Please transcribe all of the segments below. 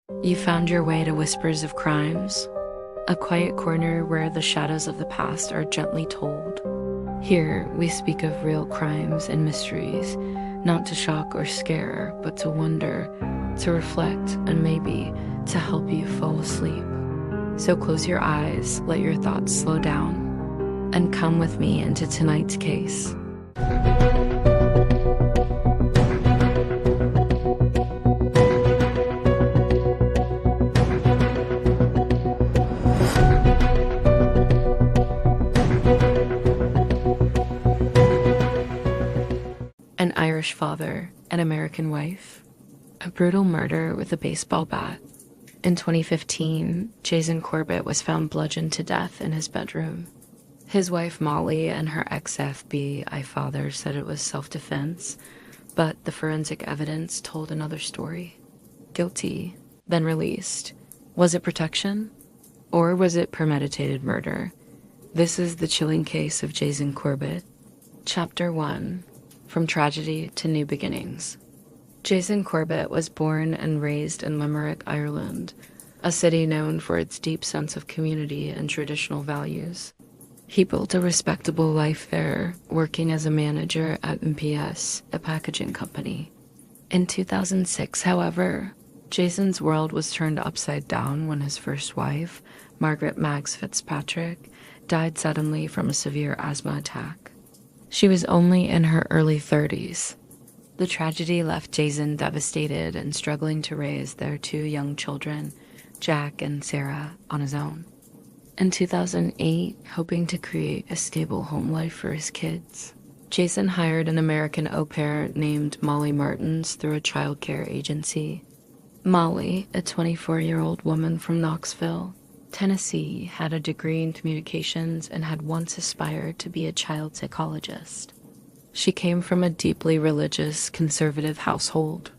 You found your way to Whispers of Crimes, a quiet corner where the shadows of the past are gently told. Here, we speak of real crimes and mysteries, not to shock or scare, but to wonder, to reflect, and maybe to help you fall asleep. So close your eyes, let your thoughts slow down, and come with me into tonight's case. An Irish father, an American wife, a brutal murder with a baseball bat. In 2015, Jayson Corbett was found bludgeoned to death in his bedroom. His wife Molly and her ex-FBI father said it was self-defense, but the forensic evidence told another story. Guilty, then released. Was it protection? Or was it premeditated murder? This is the chilling case of Jayson Corbett. Chapter 1. From Tragedy to New Beginnings. Jayson Corbett was born and raised in Limerick, Ireland, a city known for its deep sense of community and traditional values. He built a respectable life there, working as a manager at MPS, a packaging company. In 2006, however, Jayson's world was turned upside down when his first wife, Margaret Maggs Fitzpatrick, died suddenly from a severe asthma attack. She was only in her early 30s. The tragedy left Jayson devastated and struggling to raise their two young children, Jack and Sarah, on his own. In 2008, hoping to create a stable home life for his kids, Jayson hired an American au pair named Molly Martens through a childcare agency. Molly, a 24-year-old woman from Knoxville, Tennessee, had a degree in communications and had once aspired to be a child psychologist. She came from a deeply religious, conservative household.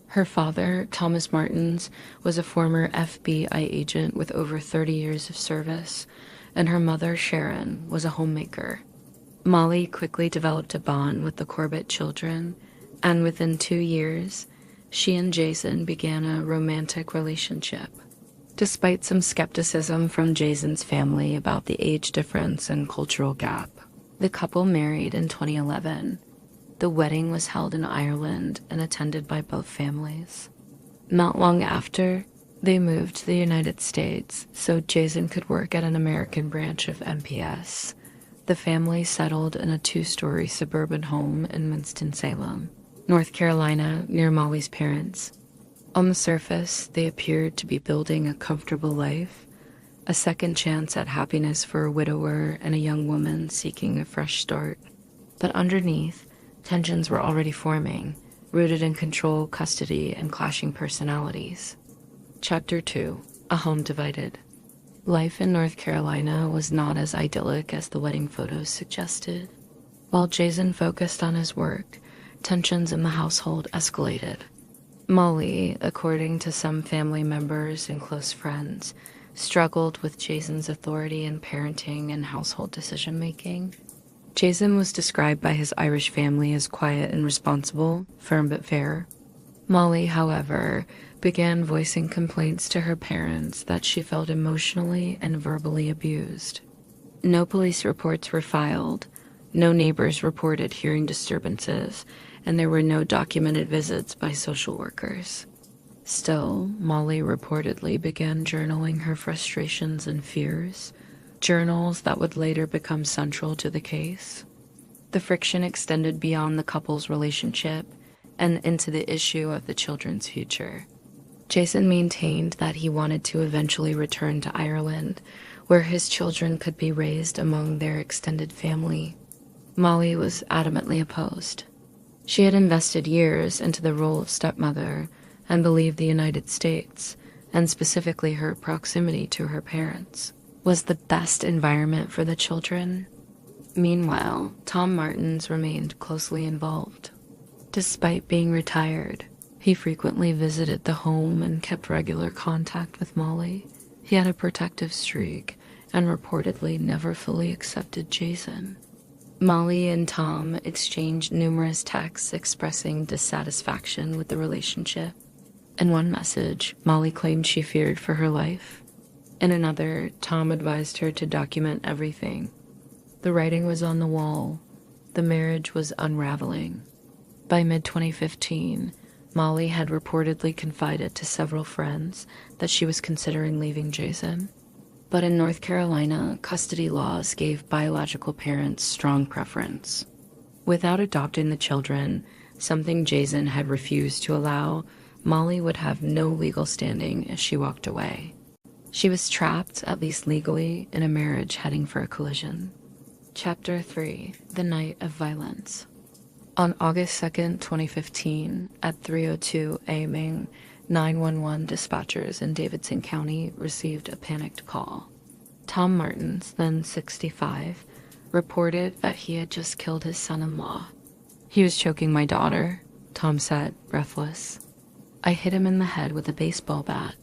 Her father, Thomas Martens, was a former FBI agent with over 30 years of service, and her mother, Sharon, was a homemaker. Molly quickly developed a bond with the Corbett children, and within 2 years, she and Jayson began a romantic relationship. Despite some skepticism from Jayson's family about the age difference and cultural gap, the couple married in 2011. The wedding was held in Ireland and attended by both families. Not long after, they moved to the United States so Jayson could work at an American branch of MPS. The family settled in a 2-story suburban home in Winston-Salem, North Carolina, near Molly's parents. On the surface, they appeared to be building a comfortable life, a second chance at happiness for a widower and a young woman seeking a fresh start. But underneath, tensions were already forming, rooted in control, custody, and clashing personalities. Chapter 2. A Home Divided. Life in North Carolina was not as idyllic as the wedding photos suggested. While Jayson focused on his work, tensions in the household escalated. Molly, according to some family members and close friends, struggled with Jayson's authority in parenting and household decision-making. Jayson was described by his Irish family as quiet and responsible, firm but fair. Molly, however, began voicing complaints to her parents that she felt emotionally and verbally abused. No police reports were filed, no neighbors reported hearing disturbances, and there were no documented visits by social workers. Still, Molly reportedly began journaling her frustrations and fears, journals that would later become central to the case. The friction extended beyond the couple's relationship and into the issue of the children's future. Jayson maintained that he wanted to eventually return to Ireland, where his children could be raised among their extended family. Molly was adamantly opposed. She had invested years into the role of stepmother and believed the United States, and specifically her proximity to her parents, was the best environment for the children. Meanwhile, Tom Martens remained closely involved. Despite being retired, he frequently visited the home and kept regular contact with Molly. He had a protective streak and reportedly never fully accepted Jayson. Molly and Tom exchanged numerous texts expressing dissatisfaction with the relationship. In one message, Molly claimed she feared for her life. In another, Tom advised her to document everything. The writing was on the wall. The marriage was unraveling. By mid-2015, Molly had reportedly confided to several friends that she was considering leaving Jayson. But in North Carolina, custody laws gave biological parents strong preference. Without adopting the children, something Jayson had refused to allow, Molly would have no legal standing if she walked away. She was trapped, at least legally, in a marriage heading for a collision. Chapter 3: The Night of Violence. On August 2nd, 2015, at 3:02 a.m., 911 dispatchers in Davidson County received a panicked call. Tom Martens, then 65, reported that he had just killed his son-in-law. "He was choking my daughter," Tom said, breathless. "I hit him in the head with a baseball bat."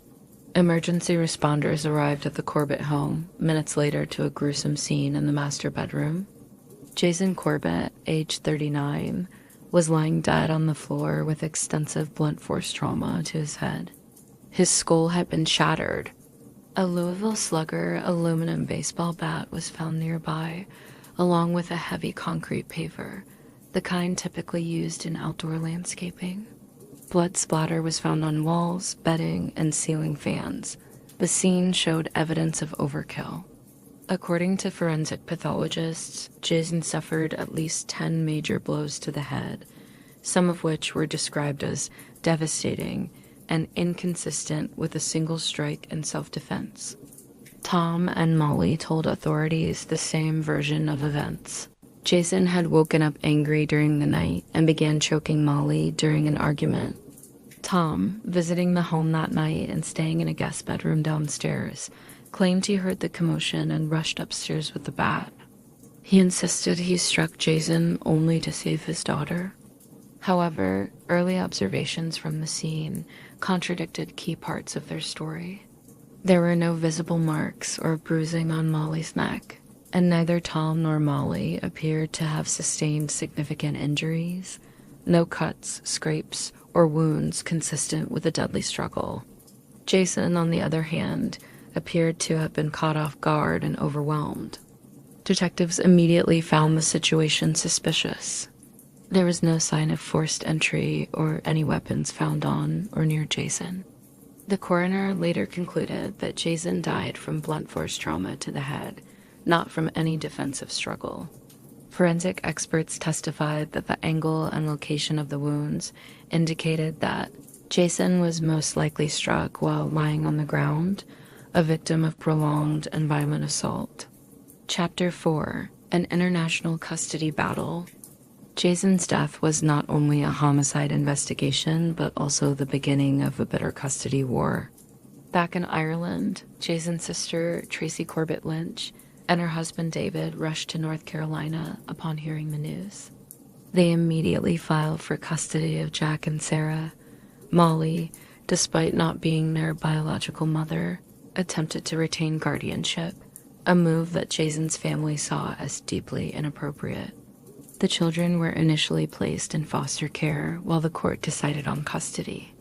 Emergency responders arrived at the Corbett home minutes later to a gruesome scene in the master bedroom. Jayson Corbett, age 39, was lying dead on the floor with extensive blunt force trauma to his head. His skull had been shattered. A Louisville Slugger aluminum baseball bat was found nearby, along with a heavy concrete paver, the kind typically used in outdoor landscaping. Blood splatter was found on walls, bedding, and ceiling fans. The scene showed evidence of overkill. According to forensic pathologists, Jayson suffered at least 10 major blows to the head, some of which were described as devastating and inconsistent with a single strike in self-defense. Tom and Molly told authorities the same version of events. Jayson had woken up angry during the night and began choking Molly during an argument. Tom, visiting the home that night and staying in a guest bedroom downstairs, claimed he heard the commotion and rushed upstairs with the bat. He insisted he struck Jayson only to save his daughter. However, early observations from the scene contradicted key parts of their story. There were no visible marks or bruising on Molly's neck, and neither Tom nor Molly appeared to have sustained significant injuries. No cuts, scrapes, or wounds consistent with a deadly struggle. Jayson, on the other hand, appeared to have been caught off guard and overwhelmed. Detectives immediately found the situation suspicious. There was no sign of forced entry or any weapons found on or near Jayson. The coroner later concluded that Jayson died from blunt force trauma to the head, not from any defensive struggle. Forensic experts testified that the angle and location of the wounds indicated that Jayson was most likely struck while lying on the ground, a victim of prolonged and violent assault. Chapter 4: An International Custody Battle. Jayson's death was not only a homicide investigation, but also the beginning of a bitter custody war. Back in Ireland, Jayson's sister, Tracy Corbett Lynch, and her husband David rushed to North Carolina upon hearing the news. They immediately filed for custody of Jack and Sarah. Molly, despite not being their biological mother, attempted to retain guardianship, a move that Jayson's family saw as deeply inappropriate. The children were initially placed in foster care while the court decided on custody.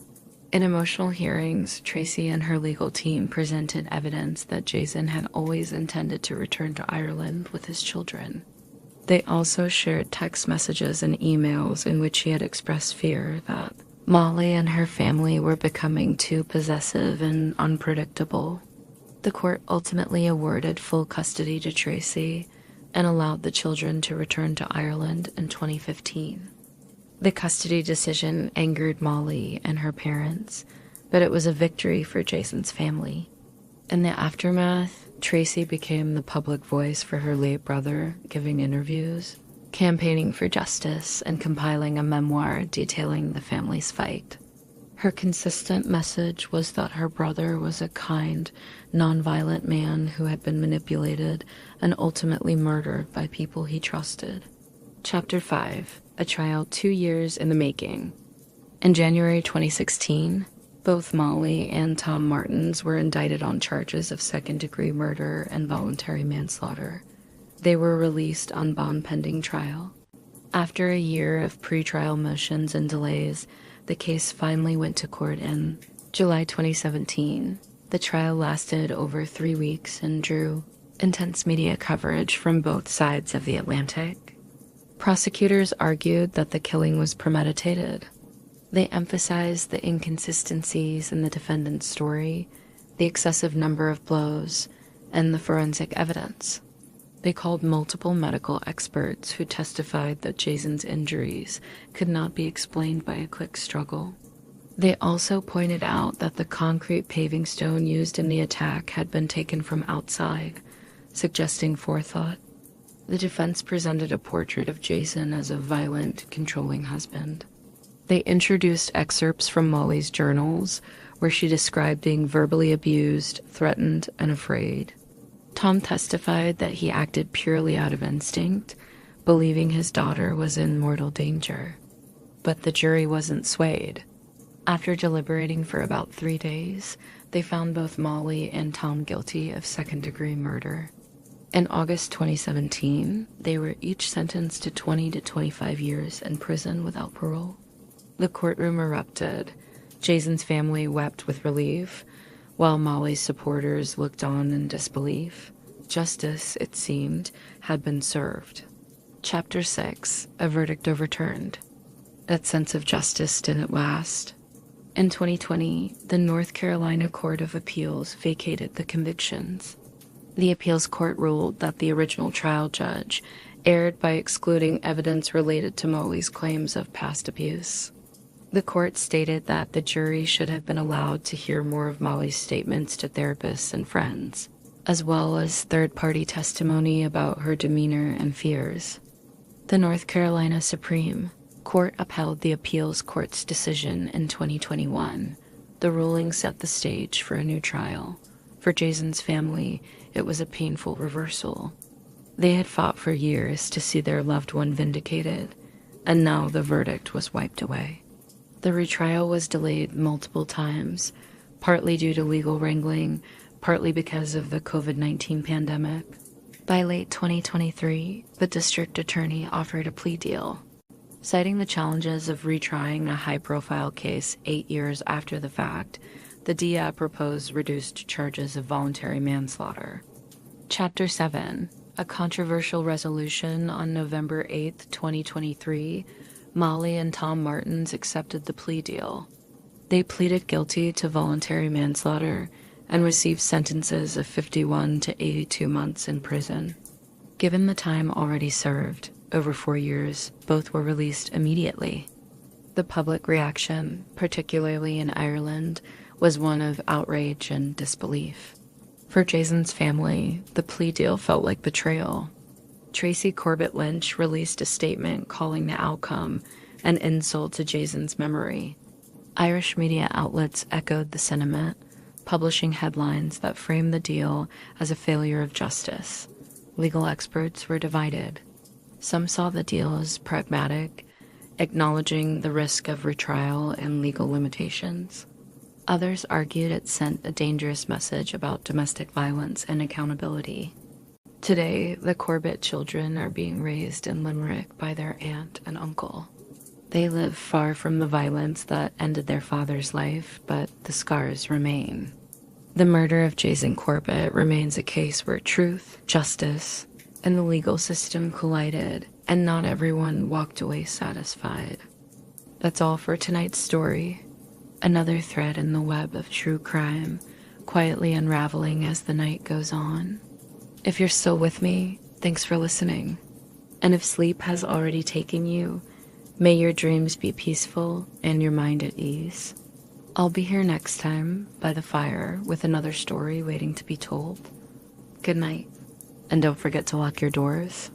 In emotional hearings, Tracy and her legal team presented evidence that Jayson had always intended to return to Ireland with his children. They also shared text messages and emails in which he had expressed fear that Molly and her family were becoming too possessive and unpredictable. The court ultimately awarded full custody to Tracy and allowed the children to return to Ireland in 2015. The custody decision angered Molly and her parents, but it was a victory for Jayson's family. In the aftermath, Tracy became the public voice for her late brother, giving interviews, campaigning for justice, and compiling a memoir detailing the family's fight. Her consistent message was that her brother was a kind, nonviolent man who had been manipulated and ultimately murdered by people he trusted. Chapter 5: A Trial 2 years in the Making. In January 2016, both Molly and Tom Martens were indicted on charges of second-degree murder and voluntary manslaughter. They were released on bond pending trial. After a year of pretrial motions and delays, the case finally went to court in July 2017. The trial lasted over 3 weeks and drew intense media coverage from both sides of the Atlantic. Prosecutors argued that the killing was premeditated. They emphasized the inconsistencies in the defendant's story, the excessive number of blows, and the forensic evidence. They called multiple medical experts who testified that Jayson's injuries could not be explained by a quick struggle. They also pointed out that the concrete paving stone used in the attack had been taken from outside, suggesting forethought. The defense presented a portrait of Jayson as a violent, controlling husband. They introduced excerpts from Molly's journals, where she described being verbally abused, threatened, and afraid. Tom testified that he acted purely out of instinct, believing his daughter was in mortal danger. But the jury wasn't swayed. After deliberating for about 3 days, they found both Molly and Tom guilty of second-degree murder. In August 2017, they were each sentenced to 20 to 25 years in prison without parole. The courtroom erupted. Jayson's family wept with relief, while Molly's supporters looked on in disbelief. Justice, it seemed, had been served. Chapter 6, a verdict overturned. That sense of justice didn't last. In 2020, the North Carolina Court of Appeals vacated the convictions. The appeals court ruled that the original trial judge erred by excluding evidence related to Molly's claims of past abuse. The court stated that the jury should have been allowed to hear more of Molly's statements to therapists and friends, as well as third-party testimony about her demeanor and fears. The North Carolina Supreme Court upheld the appeals court's decision in 2021. The ruling set the stage for a new trial. For Jayson's family, it was a painful reversal. They had fought for years to see their loved one vindicated, and now the verdict was wiped away. The retrial was delayed multiple times, partly due to legal wrangling, partly because of the COVID-19 pandemic. By late 2023, the district attorney offered a plea deal. Citing the challenges of retrying a high-profile case 8 years after the fact, the DA proposed reduced charges of voluntary manslaughter. Chapter 7, a controversial resolution. On November 8, 2023, Molly and Tom Martens accepted the plea deal. They pleaded guilty to voluntary manslaughter and received sentences of 51 to 82 months in prison. Given the time already served, over 4 years, both were released immediately. The public reaction, particularly in Ireland, was one of outrage and disbelief. For Jayson's family, the plea deal felt like betrayal. Tracy Corbett Lynch released a statement calling the outcome an insult to Jayson's memory. Irish media outlets echoed the sentiment, publishing headlines that framed the deal as a failure of justice. Legal experts were divided. Some saw the deal as pragmatic, acknowledging the risk of retrial and legal limitations. Others argued it sent a dangerous message about domestic violence and accountability. Today, the Corbett children are being raised in Limerick by their aunt and uncle. They live far from the violence that ended their father's life, but the scars remain. The murder of Jayson Corbett remains a case where truth, justice, and the legal system collided, and not everyone walked away satisfied. That's all for tonight's story. Another thread in the web of true crime, quietly unraveling as the night goes on. If you're still with me, thanks for listening. And if sleep has already taken you, may your dreams be peaceful and your mind at ease. I'll be here next time by the fire with another story waiting to be told. Good night, and don't forget to lock your doors.